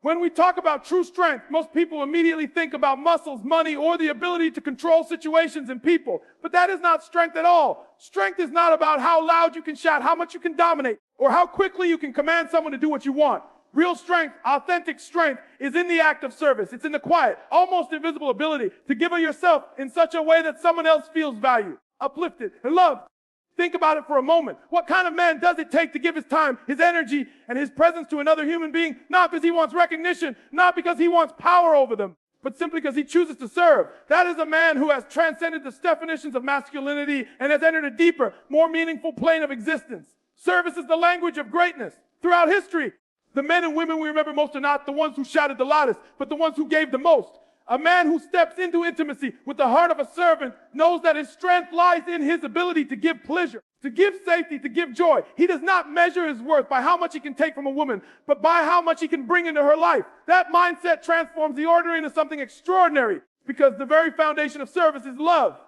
When we talk about true strength, most people immediately think about muscles, money, or the ability to control situations and people. But that is not strength at all. Strength is not about how loud you can shout, how much you can dominate, or how quickly you can command someone to do what you want. Real strength, authentic strength, is in the act of service. It's in the quiet, almost invisible ability to give of yourself in such a way that someone else feels valued, uplifted, and loved. Think about it for a moment. What kind of man does it take to give his time, his energy, and his presence to another human being? Not because he wants recognition, not because he wants power over them, but simply because he chooses to serve. That is a man who has transcended the definitions of masculinity and has entered a deeper, more meaningful plane of existence. Service is the language of greatness. Throughout history, the men and women we remember most are not the ones who shouted the loudest, but the ones who gave the most. A man who steps into intimacy with the heart of a servant knows that his strength lies in his ability to give pleasure, to give safety, to give joy. He does not measure his worth by how much he can take from a woman, but by how much he can bring into her life. That mindset transforms the ordinary into something extraordinary, because the very foundation of service is love.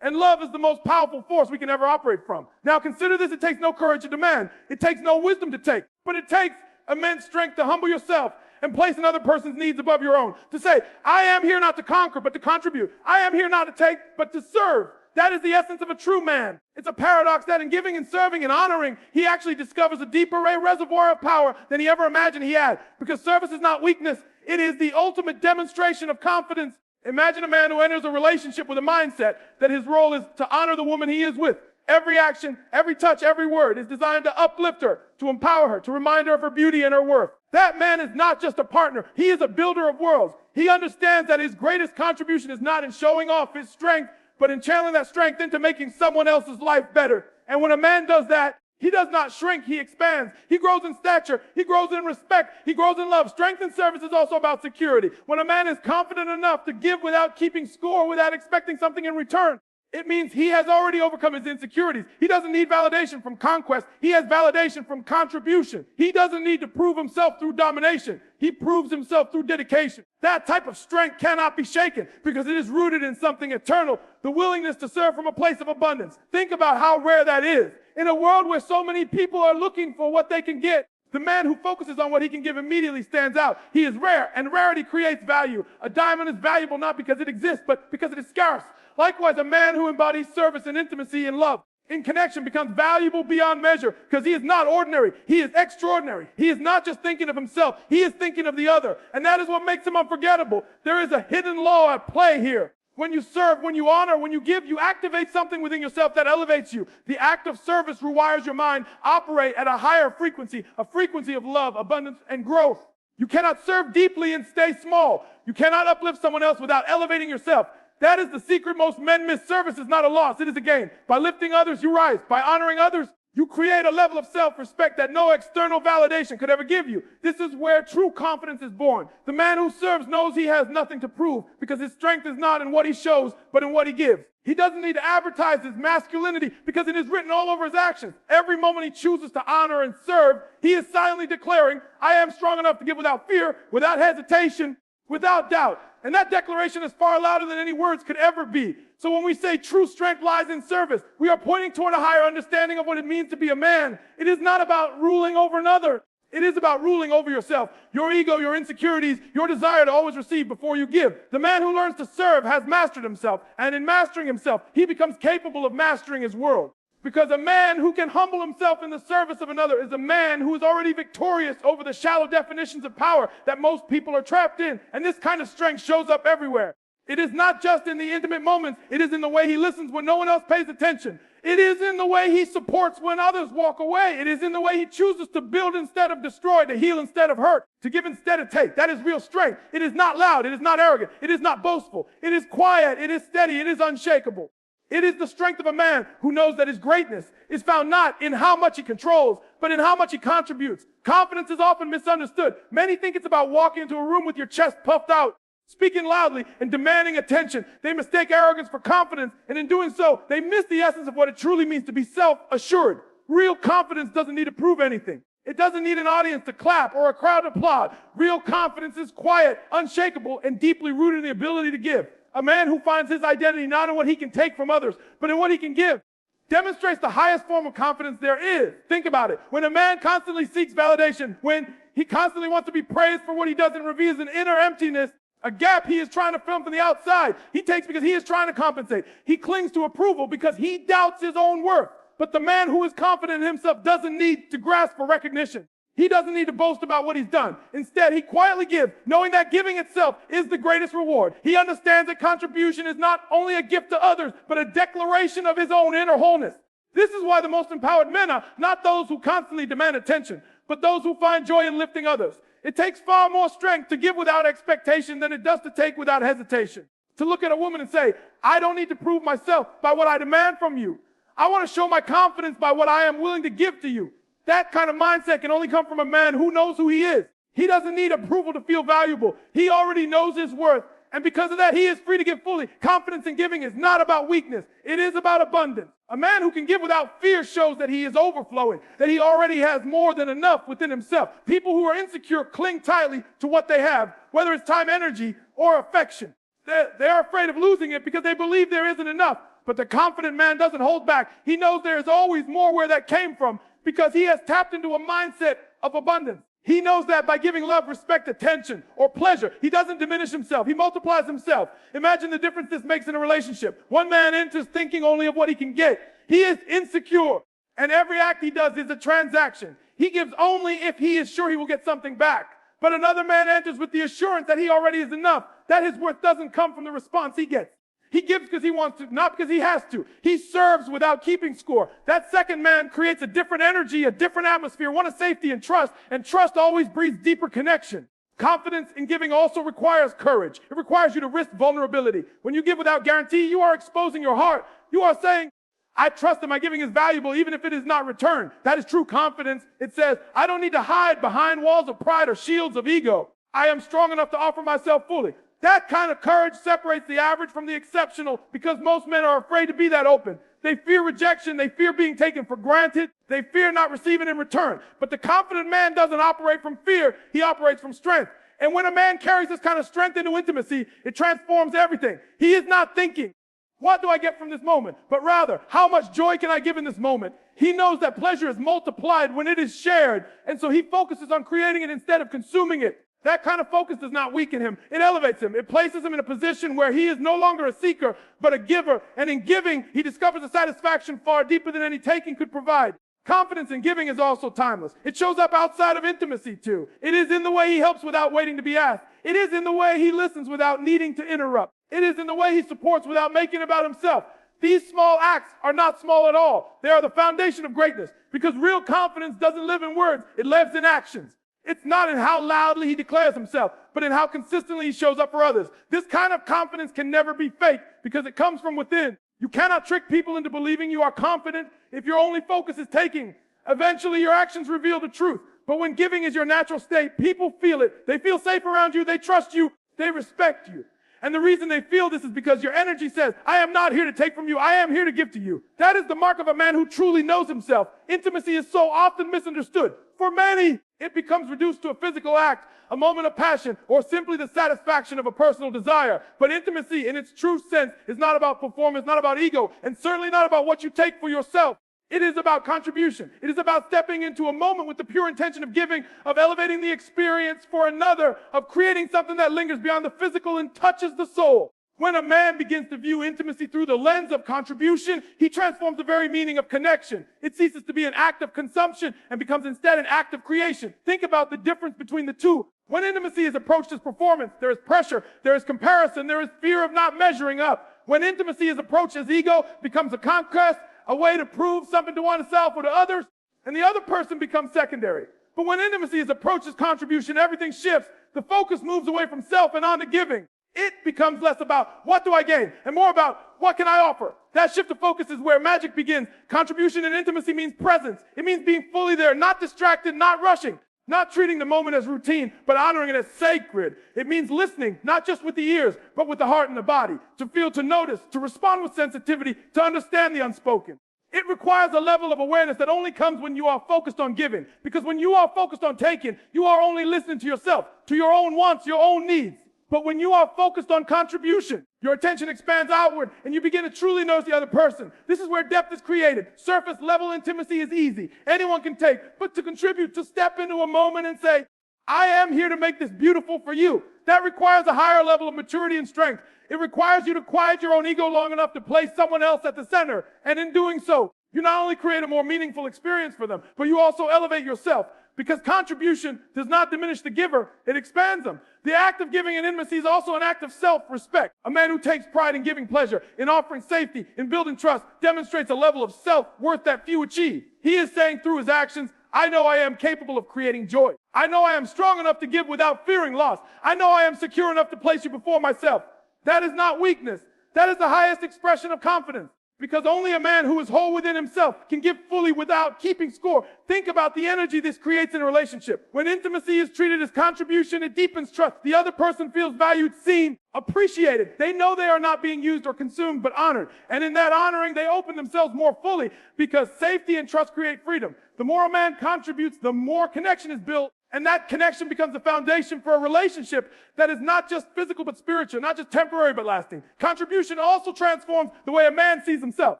And love is the most powerful force we can ever operate from. Now consider this: it takes no courage to demand. It takes no wisdom to take, but it takes immense strength to humble yourself and place another person's needs above your own. To say, I am here not to conquer, but to contribute. I am here not to take, but to serve. That is the essence of a true man. It's a paradox that in giving and serving and honoring, he actually discovers a deeper reservoir of power than he ever imagined he had. Because service is not weakness. It is the ultimate demonstration of confidence. Imagine a man who enters a relationship with a mindset that his role is to honor the woman he is with. Every action, every touch, every word is designed to uplift her, to empower her, to remind her of her beauty and her worth. That man is not just a partner. He is a builder of worlds. He understands that his greatest contribution is not in showing off his strength, but in channeling that strength into making someone else's life better. And when a man does that, he does not shrink, he expands. He grows in stature, he grows in respect, he grows in love. Strength and service is also about security. When a man is confident enough to give without keeping score, without expecting something in return, it means he has already overcome his insecurities. He doesn't need validation from conquest. He has validation from contribution. He doesn't need to prove himself through domination. He proves himself through dedication. That type of strength cannot be shaken because it is rooted in something eternal, the willingness to serve from a place of abundance. Think about how rare that is. In a world where so many people are looking for what they can get, the man who focuses on what he can give immediately stands out. He is rare, and rarity creates value. A diamond is valuable not because it exists, but because it is scarce. Likewise, a man who embodies service and intimacy and love in connection becomes valuable beyond measure because he is not ordinary. He is extraordinary. He is not just thinking of himself. He is thinking of the other. And that is what makes him unforgettable. There is a hidden law at play here. When you serve, when you honor, when you give, you activate something within yourself that elevates you. The act of service rewires your mind, operate at a higher frequency, a frequency of love, abundance, and growth. You cannot serve deeply and stay small. You cannot uplift someone else without elevating yourself. That is the secret most men miss. Service is not a loss, it is a gain. By lifting others, you rise. By honoring others, you create a level of self-respect that no external validation could ever give you. This is where true confidence is born. The man who serves knows he has nothing to prove because his strength is not in what he shows, but in what he gives. He doesn't need to advertise his masculinity because it is written all over his actions. Every moment he chooses to honor and serve, he is silently declaring, I am strong enough to give without fear, without hesitation, without doubt. And that declaration is far louder than any words could ever be. So when we say true strength lies in service, we are pointing toward a higher understanding of what it means to be a man. It is not about ruling over another. It is about ruling over yourself, your ego, your insecurities, your desire to always receive before you give. The man who learns to serve has mastered himself, and in mastering himself, he becomes capable of mastering his world. Because a man who can humble himself in the service of another is a man who is already victorious over the shallow definitions of power that most people are trapped in. And this kind of strength shows up everywhere. It is not just in the intimate moments. It is in the way he listens when no one else pays attention. It is in the way he supports when others walk away. It is in the way he chooses to build instead of destroy, to heal instead of hurt, to give instead of take. That is real strength. It is not loud. It is not arrogant. It is not boastful. It is quiet. It is steady. It is unshakable. It is the strength of a man who knows that his greatness is found not in how much he controls, but in how much he contributes. Confidence is often misunderstood. Many think it's about walking into a room with your chest puffed out, speaking loudly and demanding attention. They mistake arrogance for confidence, and in doing so, they miss the essence of what it truly means to be self-assured. Real confidence doesn't need to prove anything. It doesn't need an audience to clap or a crowd to applaud. Real confidence is quiet, unshakable, and deeply rooted in the ability to give. A man who finds his identity not in what he can take from others, but in what he can give, demonstrates the highest form of confidence there is. Think about it. When a man constantly seeks validation, when He constantly wants to be praised for what he does and reveals an inner emptiness, a gap he is trying to fill from the outside. He takes because he is trying to compensate. He clings to approval because he doubts his own worth. But the man who is confident in himself doesn't need to grasp for recognition. He doesn't need to boast about what he's done. Instead, he quietly gives, knowing that giving itself is the greatest reward. He understands that contribution is not only a gift to others, but a declaration of his own inner wholeness. This is why the most empowered men are not those who constantly demand attention, but those who find joy in lifting others. It takes far more strength to give without expectation than it does to take without hesitation. To look at a woman and say, I don't need to prove myself by what I demand from you. I want to show my confidence by what I am willing to give to you. That kind of mindset can only come from a man who knows who he is. He doesn't need approval to feel valuable. He already knows his worth. And because of that, he is free to give fully. Confidence in giving is not about weakness. It is about abundance. A man who can give without fear shows that he is overflowing, that he already has more than enough within himself. People who are insecure cling tightly to what they have, whether it's time, energy, or affection. They're afraid of losing it because they believe there isn't enough. But the confident man doesn't hold back. He knows there is always more where that came from because he has tapped into a mindset of abundance. He knows that by giving love, respect, attention, or pleasure, he doesn't diminish himself. He multiplies himself. Imagine the difference this makes in a relationship. One man enters thinking only of what he can get. He is insecure, and every act he does is a transaction. He gives only if he is sure he will get something back. But another man enters with the assurance that he already is enough, that his worth doesn't come from the response he gets. He gives because he wants to, not because he has to. He serves without keeping score. That second man creates a different energy, a different atmosphere, one of safety and trust always breeds deeper connection. Confidence in giving also requires courage. It requires you to risk vulnerability. When you give without guarantee, you are exposing your heart. You are saying, I trust that my giving is valuable even if it is not returned. That is true confidence. It says, I don't need to hide behind walls of pride or shields of ego. I am strong enough to offer myself fully. That kind of courage separates the average from the exceptional because most men are afraid to be that open. They fear rejection. They fear being taken for granted. They fear not receiving in return. But the confident man doesn't operate from fear. He operates from strength. And when a man carries this kind of strength into intimacy, it transforms everything. He is not thinking, what do I get from this moment? But rather, how much joy can I give in this moment? He knows that pleasure is multiplied when it is shared. And so he focuses on creating it instead of consuming it. That kind of focus does not weaken him. It elevates him. It places him in a position where he is no longer a seeker, but a giver. And in giving, he discovers a satisfaction far deeper than any taking could provide. Confidence in giving is also timeless. It shows up outside of intimacy too. It is in the way he helps without waiting to be asked. It is in the way he listens without needing to interrupt. It is in the way he supports without making it about himself. These small acts are not small at all. They are the foundation of greatness because real confidence doesn't live in words. It lives in actions. It's not in how loudly he declares himself, but in how consistently he shows up for others. This kind of confidence can never be fake because it comes from within. You cannot trick people into believing you are confident if your only focus is taking. Eventually, your actions reveal the truth. But when giving is your natural state, people feel it. They feel safe around you. They trust you. They respect you. And the reason they feel this is because your energy says, I am not here to take from you. I am here to give to you. That is the mark of a man who truly knows himself. Intimacy is so often misunderstood. For many, it becomes reduced to a physical act, a moment of passion, or simply the satisfaction of a personal desire. But intimacy in its true sense is not about performance, not about ego, and certainly not about what you take for yourself. It is about contribution. It is about stepping into a moment with the pure intention of giving, of elevating the experience for another, of creating something that lingers beyond the physical and touches the soul. When a man begins to view intimacy through the lens of contribution, he transforms the very meaning of connection. It ceases to be an act of consumption and becomes instead an act of creation. Think about the difference between the two. When intimacy is approached as performance, there is pressure, there is comparison, there is fear of not measuring up. When intimacy is approached as ego, becomes a conquest, a way to prove something to oneself or to others, and the other person becomes secondary. But when intimacy is approached as contribution, everything shifts. The focus moves away from self and on to giving. It becomes less about what do I gain and more about what can I offer. That shift of focus is where magic begins. Contribution and intimacy means presence. It means being fully there, not distracted, not rushing, not treating the moment as routine, but honoring it as sacred. It means listening, not just with the ears, but with the heart and the body, to feel, to notice, to respond with sensitivity, to understand the unspoken. It requires a level of awareness that only comes when you are focused on giving. Because when you are focused on taking, you are only listening to yourself, to your own wants, your own needs. But when you are focused on contribution, your attention expands outward and you begin to truly notice the other person. This is where depth is created. Surface level intimacy is easy. Anyone can take, but to contribute, to step into a moment and say, I am here to make this beautiful for you. That requires a higher level of maturity and strength. It requires you to quiet your own ego long enough to place someone else at the center. And in doing so, you not only create a more meaningful experience for them, but you also elevate yourself. Because contribution does not diminish the giver, it expands them. The act of giving in intimacy is also an act of self-respect. A man who takes pride in giving pleasure, in offering safety, in building trust, demonstrates a level of self-worth that few achieve. He is saying through his actions, I know I am capable of creating joy. I know I am strong enough to give without fearing loss. I know I am secure enough to place you before myself. That is not weakness. That is the highest expression of confidence. Because only a man who is whole within himself can give fully without keeping score. Think about the energy this creates in a relationship. When intimacy is treated as contribution, it deepens trust. The other person feels valued, seen, appreciated. They know they are not being used or consumed, but honored. And in that honoring, they open themselves more fully because safety and trust create freedom. The more a man contributes, the more connection is built. And that connection becomes the foundation for a relationship that is not just physical but spiritual, not just temporary but lasting. Contribution also transforms the way a man sees himself.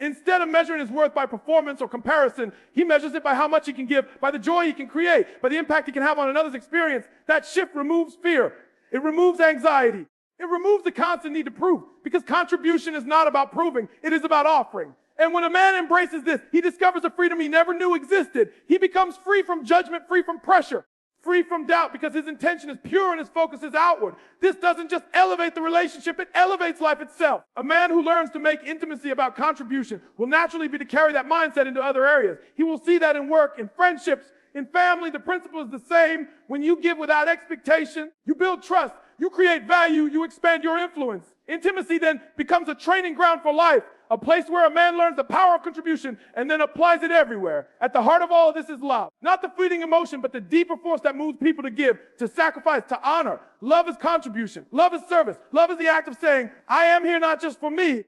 Instead of measuring his worth by performance or comparison, he measures it by how much he can give, by the joy he can create, by the impact he can have on another's experience. That shift removes fear. It removes anxiety. It removes the constant need to prove, because contribution is not about proving, it is about offering. And when a man embraces this, he discovers a freedom he never knew existed. He becomes free from judgment, free from pressure, free from doubt, because his intention is pure and his focus is outward. This doesn't just elevate the relationship, it elevates life itself. A man who learns to make intimacy about contribution will naturally be to carry that mindset into other areas. He will see that in work, in friendships, in family. The principle is the same. When you give without expectation, you build trust, you create value, you expand your influence. Intimacy then becomes a training ground for life. A place where a man learns the power of contribution and then applies it everywhere. At the heart of all of this is love. Not the fleeting emotion, but the deeper force that moves people to give, to sacrifice, to honor. Love is contribution. Love is service. Love is the act of saying, I am here not just for me,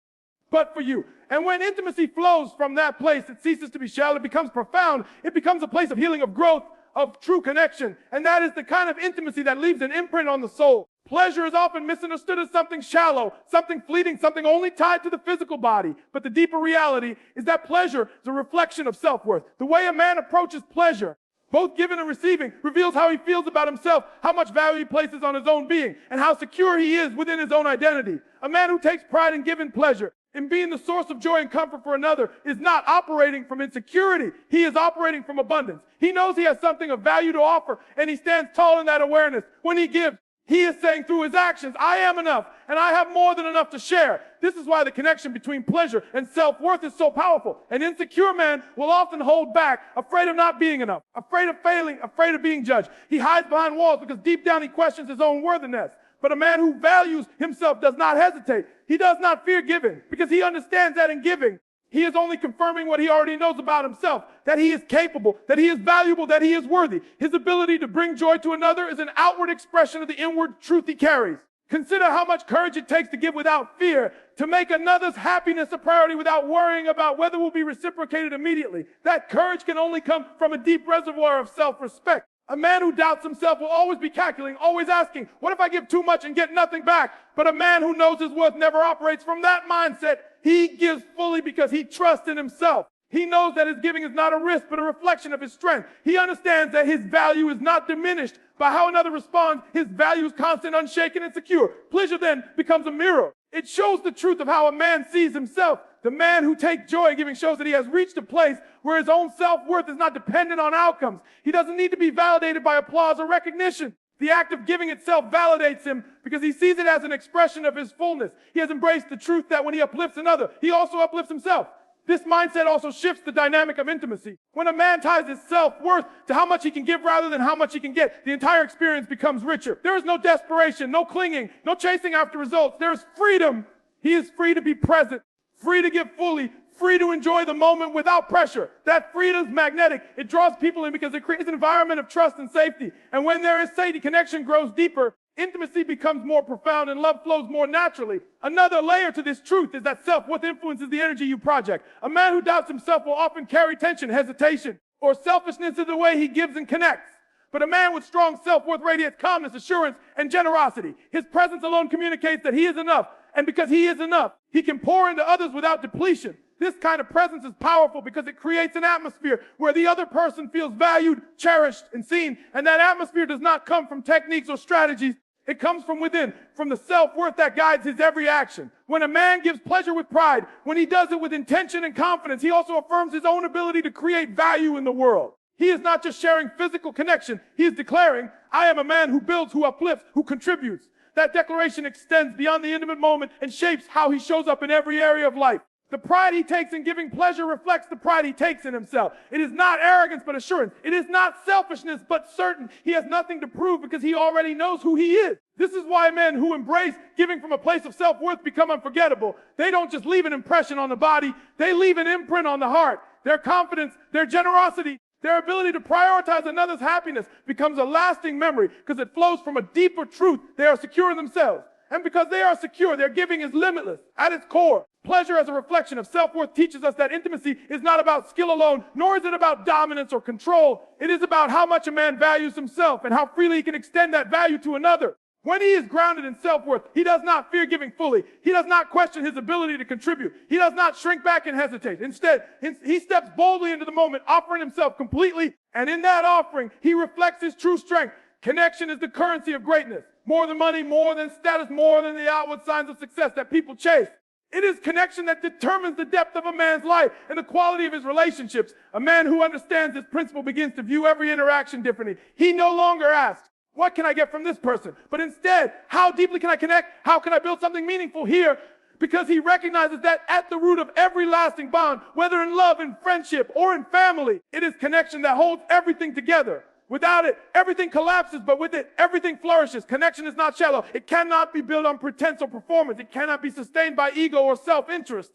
but for you. And when intimacy flows from that place, it ceases to be shallow. It becomes profound. It becomes a place of healing, of growth, of true connection. And that is the kind of intimacy that leaves an imprint on the soul. Pleasure is often misunderstood as something shallow, something fleeting, something only tied to the physical body. But the deeper reality is that pleasure is a reflection of self-worth. The way a man approaches pleasure, both giving and receiving, reveals how he feels about himself, how much value he places on his own being, and how secure he is within his own identity. A man who takes pride in giving pleasure, in being the source of joy and comfort for another, is not operating from insecurity. He is operating from abundance. He knows he has something of value to offer, and he stands tall in that awareness. When he gives, he is saying through his actions, I am enough, and I have more than enough to share. This is why the connection between pleasure and self-worth is so powerful. An insecure man will often hold back, afraid of not being enough, afraid of failing, afraid of being judged. He hides behind walls because deep down he questions his own worthiness. But a man who values himself does not hesitate. He does not fear giving, because he understands that in giving, he is only confirming what he already knows about himself, that he is capable, that he is valuable, that he is worthy. His ability to bring joy to another is an outward expression of the inward truth he carries. Consider how much courage it takes to give without fear, to make another's happiness a priority without worrying about whether it will be reciprocated immediately. That courage can only come from a deep reservoir of self-respect. A man who doubts himself will always be calculating, always asking, what if I give too much and get nothing back? But a man who knows his worth never operates from that mindset. He gives fully because he trusts in himself. He knows that his giving is not a risk, but a reflection of his strength. He understands that his value is not diminished by how another responds. His value is constant, unshaken, and secure. Pleasure then becomes a mirror. It shows the truth of how a man sees himself. The man who takes joy in giving shows that he has reached a place where his own self-worth is not dependent on outcomes. He doesn't need to be validated by applause or recognition. The act of giving itself validates him because he sees it as an expression of his fullness. He has embraced the truth that when he uplifts another, he also uplifts himself. This mindset also shifts the dynamic of intimacy. When a man ties his self-worth to how much he can give rather than how much he can get, the entire experience becomes richer. There is no desperation, no clinging, no chasing after results. There is freedom. He is free to be present, free to give fully, free to enjoy the moment without pressure. That freedom is magnetic. It draws people in because it creates an environment of trust and safety. And when there is safety, connection grows deeper. Intimacy becomes more profound and love flows more naturally. Another layer to this truth is that self-worth influences the energy you project. A man who doubts himself will often carry tension, hesitation, or selfishness in the way he gives and connects. But a man with strong self-worth radiates calmness, assurance, and generosity. His presence alone communicates that he is enough. And because he is enough, he can pour into others without depletion. This kind of presence is powerful because it creates an atmosphere where the other person feels valued, cherished, and seen. And that atmosphere does not come from techniques or strategies. It comes from within, from the self-worth that guides his every action. When a man gives pleasure with pride, when he does it with intention and confidence, he also affirms his own ability to create value in the world. He is not just sharing physical connection. He is declaring, I am a man who builds, who uplifts, who contributes. That declaration extends beyond the intimate moment and shapes how he shows up in every area of life. The pride he takes in giving pleasure reflects the pride he takes in himself. It is not arrogance, but assurance. It is not selfishness, but certain. He has nothing to prove because he already knows who he is. This is why men who embrace giving from a place of self-worth become unforgettable. They don't just leave an impression on the body. They leave an imprint on the heart. Their confidence, their generosity, their ability to prioritize another's happiness becomes a lasting memory because it flows from a deeper truth. They are secure in themselves. And because they are secure, their giving is limitless. At its core, pleasure as a reflection of self-worth teaches us that intimacy is not about skill alone, nor is it about dominance or control. It is about how much a man values himself and how freely he can extend that value to another. When he is grounded in self-worth, he does not fear giving fully. He does not question his ability to contribute. He does not shrink back and hesitate. Instead, he steps boldly into the moment, offering himself completely. And in that offering, he reflects his true strength. Connection is the currency of greatness. More than money, more than status, more than the outward signs of success that people chase. It is connection that determines the depth of a man's life and the quality of his relationships. A man who understands this principle begins to view every interaction differently. He no longer asks, what can I get from this person? But instead, how deeply can I connect? How can I build something meaningful here? Because he recognizes that at the root of every lasting bond, whether in love, in friendship, or in family, it is connection that holds everything together. Without it, everything collapses, but with it, everything flourishes. Connection is not shallow. It cannot be built on pretense or performance. It cannot be sustained by ego or self-interest.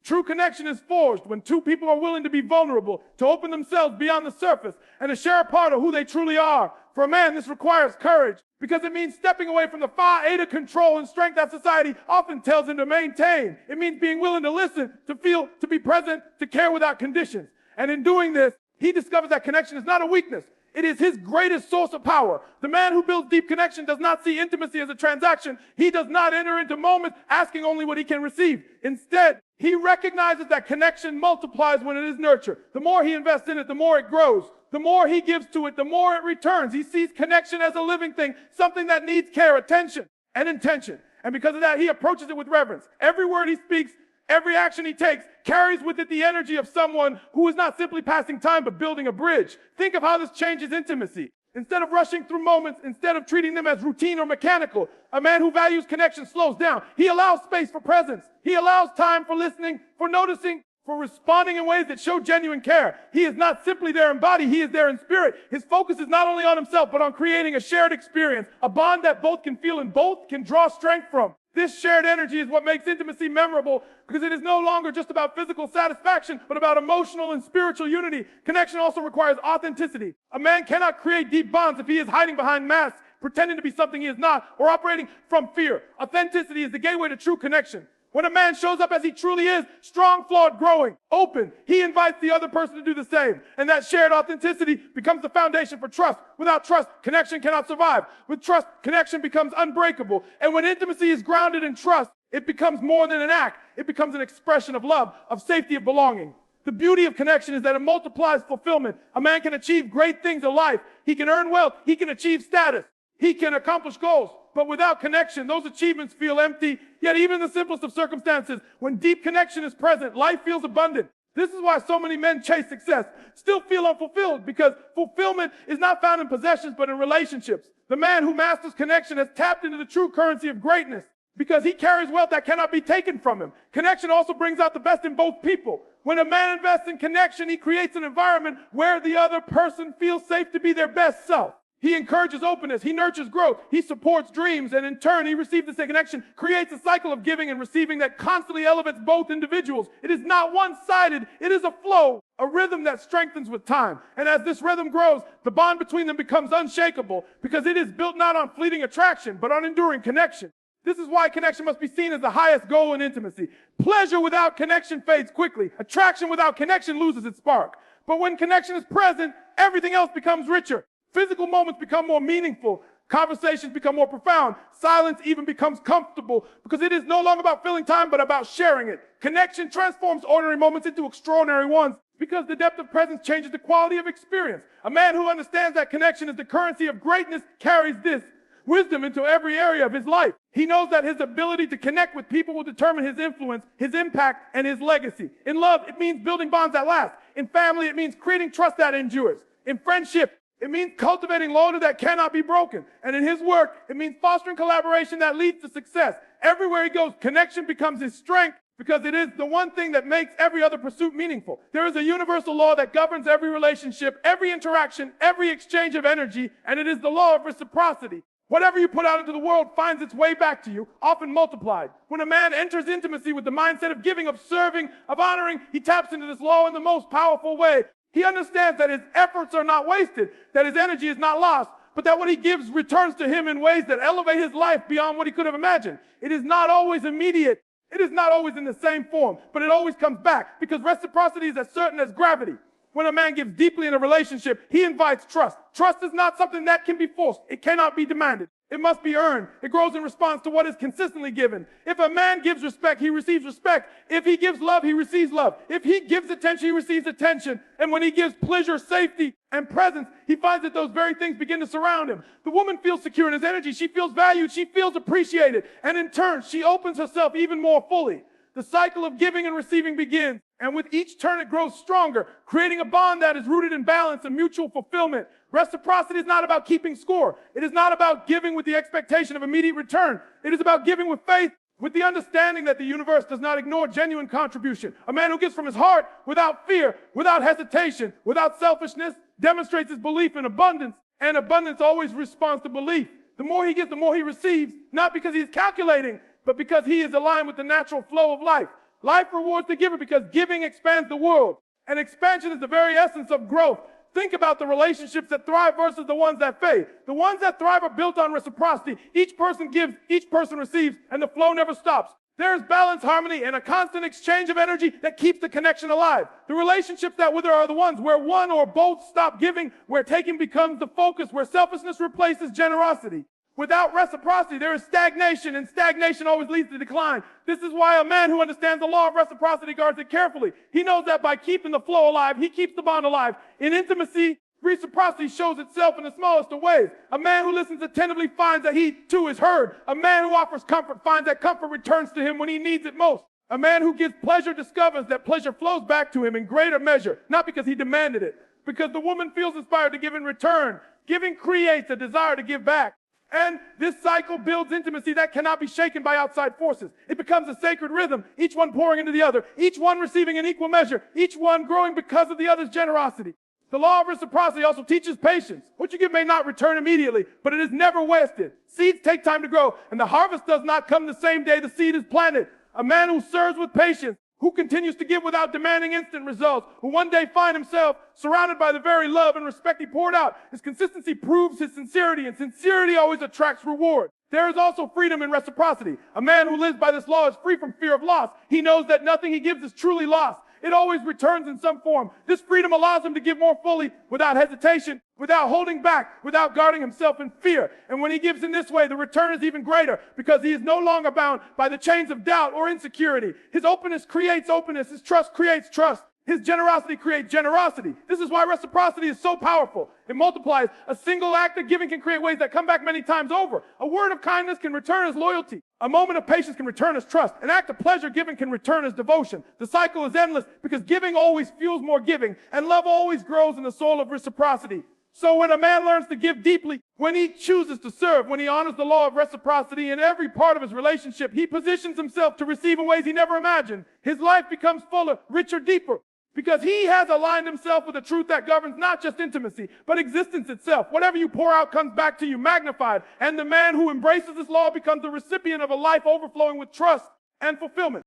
True connection is forged when two people are willing to be vulnerable, to open themselves beyond the surface, and to share a part of who they truly are. For a man, this requires courage, because it means stepping away from the far-aided control and strength that society often tells him to maintain. It means being willing to listen, to feel, to be present, to care without conditions. And in doing this, he discovers that connection is not a weakness. It is his greatest source of power. The man who builds deep connection does not see intimacy as a transaction. He does not enter into moments asking only what he can receive. Instead, he recognizes that connection multiplies when it is nurtured. The more he invests in it, the more it grows. The more he gives to it, the more it returns. He sees connection as a living thing, something that needs care, attention, and intention. And because of that, he approaches it with reverence. Every word he speaks, every action he takes carries with it the energy of someone who is not simply passing time, but building a bridge. Think of how this changes intimacy. Instead of rushing through moments, instead of treating them as routine or mechanical, a man who values connection slows down. He allows space for presence. He allows time for listening, for noticing, for responding in ways that show genuine care. He is not simply there in body, he is there in spirit. His focus is not only on himself, but on creating a shared experience, a bond that both can feel and both can draw strength from. This shared energy is what makes intimacy memorable, because it is no longer just about physical satisfaction, but about emotional and spiritual unity. Connection also requires authenticity. A man cannot create deep bonds if he is hiding behind masks, pretending to be something he is not, or operating from fear. Authenticity is the gateway to true connection. When a man shows up as he truly is, strong, flawed, growing, open, he invites the other person to do the same. And that shared authenticity becomes the foundation for trust. Without trust, connection cannot survive. With trust, connection becomes unbreakable. And when intimacy is grounded in trust, it becomes more than an act. It becomes an expression of love, of safety, of belonging. The beauty of connection is that it multiplies fulfillment. A man can achieve great things in life. He can earn wealth. He can achieve status. He can accomplish goals. But without connection, those achievements feel empty. Yet even in the simplest of circumstances, when deep connection is present, life feels abundant. This is why so many men chase success, still feel unfulfilled, because fulfillment is not found in possessions, but in relationships. The man who masters connection has tapped into the true currency of greatness, because he carries wealth that cannot be taken from him. Connection also brings out the best in both people. When a man invests in connection, he creates an environment where the other person feels safe to be their best self. He encourages openness, he nurtures growth, he supports dreams, and in turn, he receives this connection, creates a cycle of giving and receiving that constantly elevates both individuals. It is not one-sided, it is a flow, a rhythm that strengthens with time. And as this rhythm grows, the bond between them becomes unshakable, because it is built not on fleeting attraction, but on enduring connection. This is why connection must be seen as the highest goal in intimacy. Pleasure without connection fades quickly. Attraction without connection loses its spark. But when connection is present, everything else becomes richer. Physical moments become more meaningful. Conversations become more profound. Silence even becomes comfortable because it is no longer about filling time, but about sharing it. Connection transforms ordinary moments into extraordinary ones because the depth of presence changes the quality of experience. A man who understands that connection is the currency of greatness carries this wisdom into every area of his life. He knows that his ability to connect with people will determine his influence, his impact, and his legacy. In love, it means building bonds that last. In family, it means creating trust that endures. In friendship, it means cultivating loyalty that cannot be broken. And in his work, it means fostering collaboration that leads to success. Everywhere he goes, connection becomes his strength because it is the one thing that makes every other pursuit meaningful. There is a universal law that governs every relationship, every interaction, every exchange of energy, and it is the law of reciprocity. Whatever you put out into the world finds its way back to you, often multiplied. When a man enters intimacy with the mindset of giving, of serving, of honoring, he taps into this law in the most powerful way. He understands that his efforts are not wasted, that his energy is not lost, but that what he gives returns to him in ways that elevate his life beyond what he could have imagined. It is not always immediate. It is not always in the same form, but it always comes back because reciprocity is as certain as gravity. When a man gives deeply in a relationship, he invites trust. Trust is not something that can be forced. It cannot be demanded. It must be earned. It grows in response to what is consistently given. If a man gives respect, he receives respect. If he gives love, he receives love. If he gives attention, he receives attention. And when he gives pleasure, safety, and presence, he finds that those very things begin to surround him. The woman feels secure in his energy. She feels valued. She feels appreciated. And in turn, she opens herself even more fully. The cycle of giving and receiving begins. And with each turn, it grows stronger, creating a bond that is rooted in balance and mutual fulfillment. Reciprocity is not about keeping score. It is not about giving with the expectation of immediate return. It is about giving with faith, with the understanding that the universe does not ignore genuine contribution. A man who gives from his heart, without fear, without hesitation, without selfishness, demonstrates his belief in abundance, and abundance always responds to belief. The more he gives, the more he receives, not because he is calculating, but because he is aligned with the natural flow of life. Life rewards the giver because giving expands the world. And expansion is the very essence of growth. Think about the relationships that thrive versus the ones that fade. The ones that thrive are built on reciprocity. Each person gives, each person receives, and the flow never stops. There is balance, harmony, and a constant exchange of energy that keeps the connection alive. The relationships that wither are the ones where one or both stop giving, where taking becomes the focus, where selfishness replaces generosity. Without reciprocity, there is stagnation, and stagnation always leads to decline. This is why a man who understands the law of reciprocity guards it carefully. He knows that by keeping the flow alive, he keeps the bond alive. In intimacy, reciprocity shows itself in the smallest of ways. A man who listens attentively finds that he, too, is heard. A man who offers comfort finds that comfort returns to him when he needs it most. A man who gives pleasure discovers that pleasure flows back to him in greater measure, not because he demanded it, because the woman feels inspired to give in return. Giving creates a desire to give back. And this cycle builds intimacy that cannot be shaken by outside forces. It becomes a sacred rhythm, each one pouring into the other, each one receiving in equal measure, each one growing because of the other's generosity. The law of reciprocity also teaches patience. What you give may not return immediately, but it is never wasted. Seeds take time to grow, and the harvest does not come the same day the seed is planted. A man who serves with patience, who continues to give without demanding instant results, who one day find himself surrounded by the very love and respect he poured out. His consistency proves his sincerity, and sincerity always attracts reward. There is also freedom in reciprocity. A man who lives by this law is free from fear of loss. He knows that nothing he gives is truly lost. It always returns in some form. This freedom allows him to give more fully, without hesitation, without holding back, without guarding himself in fear. And when he gives in this way, the return is even greater because he is no longer bound by the chains of doubt or insecurity. His openness creates openness. His trust creates trust. His generosity creates generosity. This is why reciprocity is so powerful. It multiplies. A single act of giving can create waves that come back many times over. A word of kindness can return as loyalty. A moment of patience can return as trust. An act of pleasure given can return as devotion. The cycle is endless because giving always fuels more giving, and love always grows in the soul of reciprocity. So when a man learns to give deeply, when he chooses to serve, when he honors the law of reciprocity in every part of his relationship, he positions himself to receive in ways he never imagined. His life becomes fuller, richer, deeper. Because he has aligned himself with the truth that governs not just intimacy, but existence itself. Whatever you pour out comes back to you magnified. And the man who embraces this law becomes the recipient of a life overflowing with trust and fulfillment.